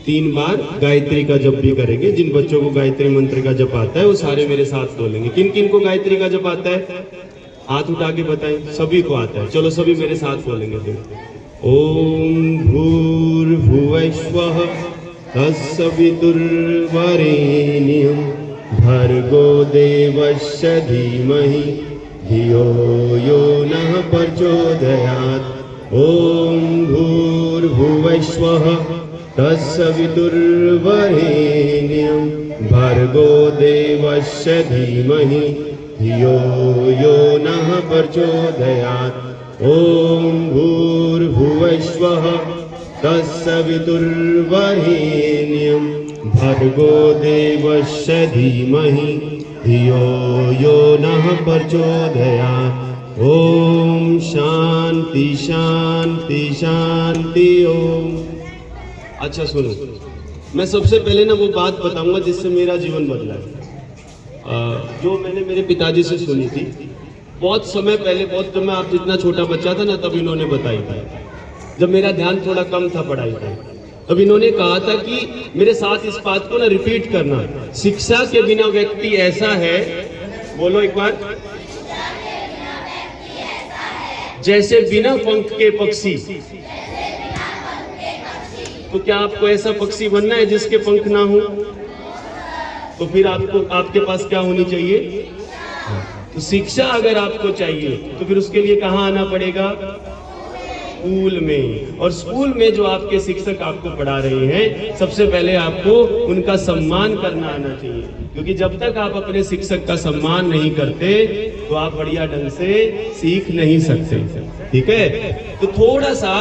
3 बार गायत्री का जप भी करेंगे। जिन बच्चों को गायत्री मंत्र का जप आता है वो सारे मेरे साथ बोलेंगे। किन किन को गायत्री का जप आता है? हाथ उठा के बताएं। सभी को आता है। चलो सभी मेरे साथ बोलेंगे फिर। ओम भूर्भुवस्वः तत्सवितुर्वरेण्यं भर्गो देवस्य धीमहि धियो यो नः प्रचोदयात्। ओम भूर्भुवस्वः तत्सवितुर्वरेण्यं भर्गो देवस्य धीमहि धियो यो नः प्रचोदयात्। ओम भूर्भुवस्वः तत्सवितुर्वरेण्यं भर्गो देवस्य धीमहि धियो यो नः प्रचोदयात्। ओम शांति शांति शांति ओम। अच्छा सुनो, मैं सबसे पहले ना वो बात बताऊंगा जिससे मेरा जीवन बदला है, जो मैंने मेरे पिताजी से सुनी थी बहुत समय पहले। बहुत जब मैं आप जितना छोटा बच्चा था ना तब इन्होंने बताई था, जब मेरा ध्यान थोड़ा कम था पढ़ाई का। तब इन्होंने कहा था कि मेरे साथ इस बात को ना रिपीट करना, शिक्षा के बिना व्यक्ति ऐसा है, बोलो एक बार, जैसे बिना पंख के पक्षी। तो क्या आपको ऐसा पक्षी बनना है जिसके पंख ना हो? तो फिर आपको आपके पास क्या होनी चाहिए? तो शिक्षा अगर आपको चाहिए तो फिर उसके लिए कहाँ आना पड़ेगा? स्कूल में। और स्कूल में जो आपके शिक्षक आपको पढ़ा रहे हैं, सबसे पहले आपको उनका सम्मान करना आना चाहिए, क्योंकि जब तक आप अपने शिक्षक का सम्मान नहीं करते तो आप बढ़िया ढंग से सीख नहीं सकते। ठीक है, तो थोड़ा सा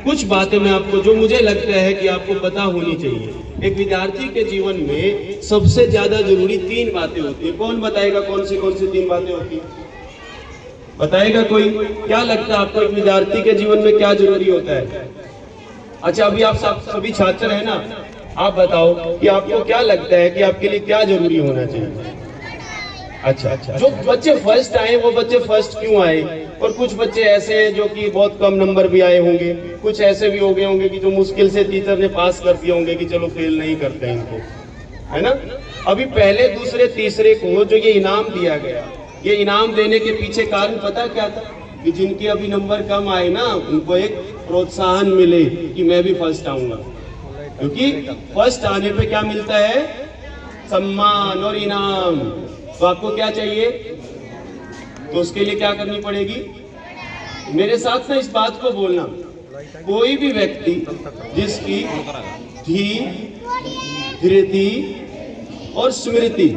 कुछ बातें मैं आपको, जो मुझे लगता है कि आपको पता होनी चाहिए। एक विद्यार्थी के जीवन में सबसे ज्यादा जरूरी 3 बातें होती है। कौन बताएगा कौन सी 3 बातें होती है? बताएगा कोई? क्या लगता है आपको एक विद्यार्थी के जीवन में क्या जरूरी होता है? अच्छा, अभी आप सभी छात्र हैं ना, आप बताओ कि आपको क्या लगता है कि आपके लिए क्या जरूरी होना चाहिए? अच्छा, जो बच्चे फर्स्ट आए वो बच्चे फर्स्ट क्यों आए? और कुछ बच्चे ऐसे हैं जो कि बहुत कम नंबर भी आए होंगे, कुछ ऐसे भी हो गए होंगे कि जो मुश्किल से टीचर ने पास कर दिए होंगे कि चलो फेल नहीं करते इनको, है ना। अभी पहले दूसरे तीसरे को जो ये इनाम दिया गया, ये इनाम देने के पीछे कारण पता क्या था? कि जिनके अभी नंबर कम आए ना, उनको एक प्रोत्साहन मिले कि मैं भी फर्स्ट आऊंगा, क्योंकि फर्स्ट आने पे क्या मिलता है? सम्मान और इनाम। तो आपको क्या चाहिए? तो उसके लिए क्या करनी पड़ेगी? मेरे साथ ना इस बात को बोलना, कोई भी व्यक्ति जिसकी धी, धृति और स्मृति,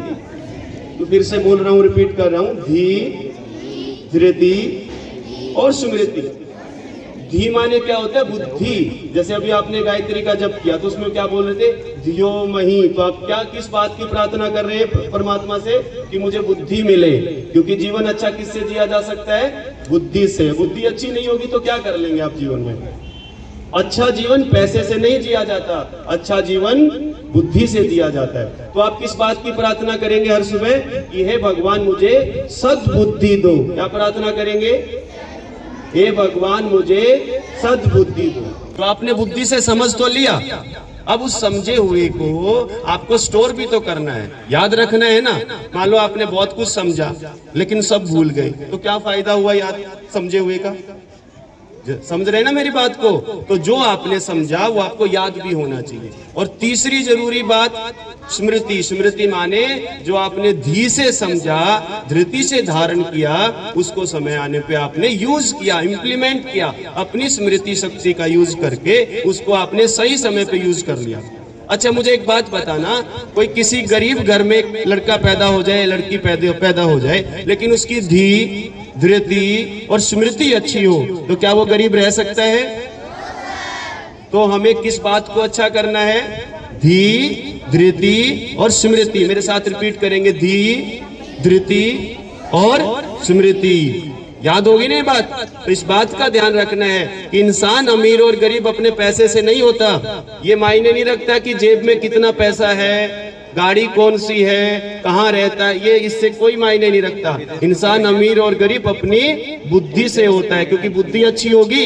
तो फिर से बोल रहा हूं, रिपीट कर रहा हूं, धी, धृति और स्मृति। धी माने क्या होता है? बुद्धि। जैसे अभी आपने गायत्री का जप किया तो उसमें क्या बोल रहे थे? धियो मही। तो आप क्या किस बात की प्रार्थना कर रहे हैं परमात्मा से? कि मुझे बुद्धि मिले, क्योंकि जीवन अच्छा किससे जिया जा सकता है? बुद्धि से। बुद्धि अच्छी नहीं होगी तो क्या कर लेंगे आप जीवन में? अच्छा जीवन पैसे से नहीं जिया जाता, अच्छा जीवन बुद्धि से दिया जाता है। तो आप किस बात की प्रार्थना करेंगे हर सुबह? कि हे भगवान मुझे सद्बुद्धि दो। क्या प्रार्थना करेंगे? हे भगवान मुझे सद्बुद्धि दो। तो आपने बुद्धि से समझ तो लिया, अब उस समझे हुए को आपको स्टोर भी तो करना है, याद रखना है ना। मान लो आपने बहुत कुछ समझा लेकिन सब भूल गए, तो क्या फायदा हुआ याद समझे हुए का? समझ रहे ना मेरी बात को? तो जो आपने समझा वो आपको याद भी होना चाहिए। और तीसरी जरूरी बात स्मृति। स्मृति माने जो आपने धी से समझा, धृति से धारण किया, उसको समय आने पे आपने यूज किया, इंप्लीमेंट किया, अपनी स्मृति शक्ति का यूज करके उसको आपने सही समय पे यूज कर लिया। अच्छा, मुझे एक बात बताना, कोई किसी गरीब घर में एक लड़का पैदा हो जाए, लड़की पैदा हो जाए, लेकिन उसकी धी, धृति और स्मृति अच्छी हो, तो क्या वो गरीब रह सकता है? तो हमें किस बात को अच्छा करना है? धी, धृति और स्मृति। मेरे साथ रिपीट करेंगे, धी, धृति और स्मृति। याद होगी ना ये बात? तो इस बात का ध्यान रखना है कि इंसान अमीर और गरीब अपने पैसे से नहीं होता। ये मायने नहीं रखता कि जेब में कितना पैसा है, गाड़ी कौन सी है, कहाँ रहता है, ये इससे कोई मायने नहीं रखता। इंसान अमीर और गरीब अपनी बुद्धि से होता है, क्योंकि बुद्धि अच्छी होगी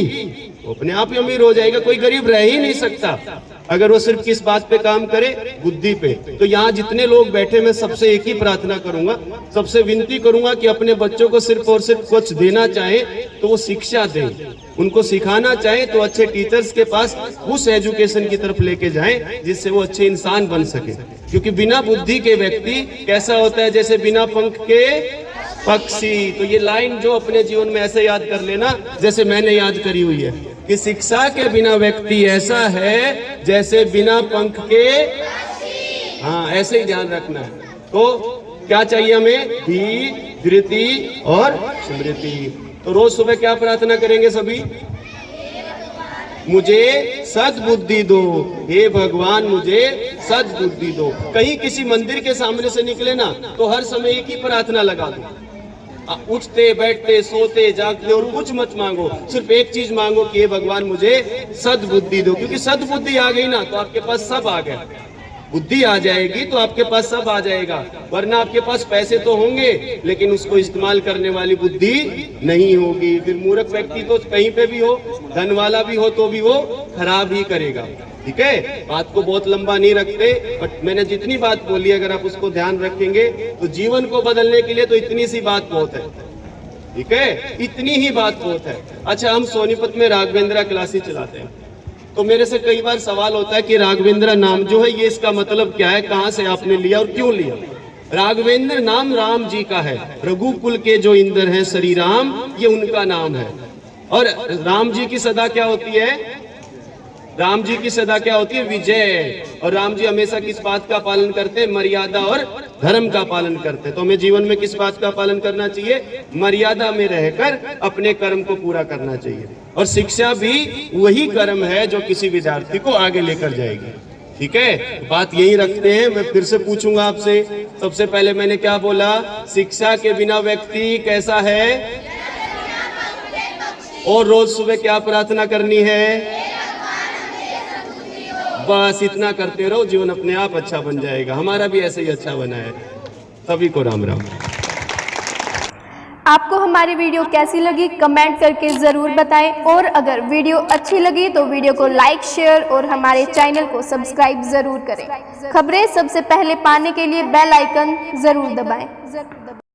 तो अपने आप ही अमीर हो जाएगा। कोई गरीब रह ही नहीं सकता। अगर वो सिर्फ किस बात पे काम करे, बुद्धि पे। तो यहाँ जितने लोग बैठे, मैं सबसे एक ही प्रार्थना करूंगा, सबसे विनती करूंगा कि अपने बच्चों को सिर्फ और सिर्फ कुछ देना चाहे तो वो शिक्षा दें, उनको सिखाना चाहे तो अच्छे टीचर्स के पास उस एजुकेशन की तरफ लेके जाएं जिससे वो अच्छे इंसान बन सके। क्योंकि बिना बुद्धि के व्यक्ति कैसा होता है, जैसे बिना पंख के पक्षी। तो ये लाइन जो अपने जीवन में ऐसे याद कर लेना जैसे मैंने याद करी हुई है कि शिक्षा के बिना व्यक्ति ऐसा है जैसे बिना पंख के, हाँ ऐसे ही ध्यान रखना है। तो क्या चाहिए हमें, धीर, धृति और स्मृति। तो रोज सुबह क्या प्रार्थना करेंगे सभी, मुझे सद्बुद्धि दो, हे भगवान मुझे सद्बुद्धि दो। कहीं किसी मंदिर के सामने से निकले ना तो हर समय एक ही प्रार्थना लगा दो, उठते बैठते सोते जागते और कुछ मत मांगो, सिर्फ एक चीज मांगो कि हे भगवान मुझे सद्बुद्धि दो। क्योंकि सद्बुद्धि आ गई ना तो आपके पास सब आ गया, बुद्धि आ जाएगी तो आपके पास सब आ जाएगा। वरना आपके पास पैसे तो होंगे लेकिन उसको इस्तेमाल करने वाली बुद्धि नहीं होगी। फिर मूर्ख व्यक्ति तो कहीं पे भी हो, धन वाला भी हो तो भी वो खराब ही करेगा। ठीक है, बात को बहुत लंबा नहीं रखते, बट मैंने जितनी बात बोली अगर आप उसको ध्यान रखेंगे तो जीवन को बदलने के लिए तो इतनी सी बात बहुत है। ठीक है, इतनी ही बात बहुत है। अच्छा, हम सोनीपत में राघवेंद्र क्लासेस चलाते हैं, तो मेरे से कई बार सवाल होता है कि राघवेंद्र नाम जो है ये इसका मतलब क्या है, कहाँ से आपने लिया और क्यों लिया। राघवेंद्र नाम राम जी का है, रघुकुल के जो इंद्र हैं श्री राम, ये उनका नाम है। और राम जी की सदा क्या होती है, राम जी की सदा क्या होती है, विजय। और राम जी हमेशा किस बात का पालन करते हैं, मर्यादा और धर्म का पालन करते हैं। तो हमें जीवन में किस बात का पालन करना चाहिए, मर्यादा में रहकर अपने कर्म को पूरा करना चाहिए। और शिक्षा भी वही कर्म है जो किसी विद्यार्थी को आगे लेकर जाएगी। ठीक है, बात यही रखते हैं। मैं फिर से पूछूंगा आपसे, सबसे पहले मैंने क्या बोला, शिक्षा के बिना व्यक्ति कैसा है, और रोज सुबह क्या प्रार्थना करनी है, बस इतना करते रहो, जीवन अपने आप अच्छा बन जाएगा। हमारा भी ऐसे ही अच्छा बना है। सभी को राम राम। आपको हमारी वीडियो कैसी लगी कमेंट करके ज़रूर बताएं, और अगर वीडियो अच्छी लगी तो वीडियो को लाइक, शेयर और हमारे चैनल को सब्सक्राइब ज़रूर करें। खबरें सबसे पहले पाने के लिए बेल आइकन ज़रूर दबाएं।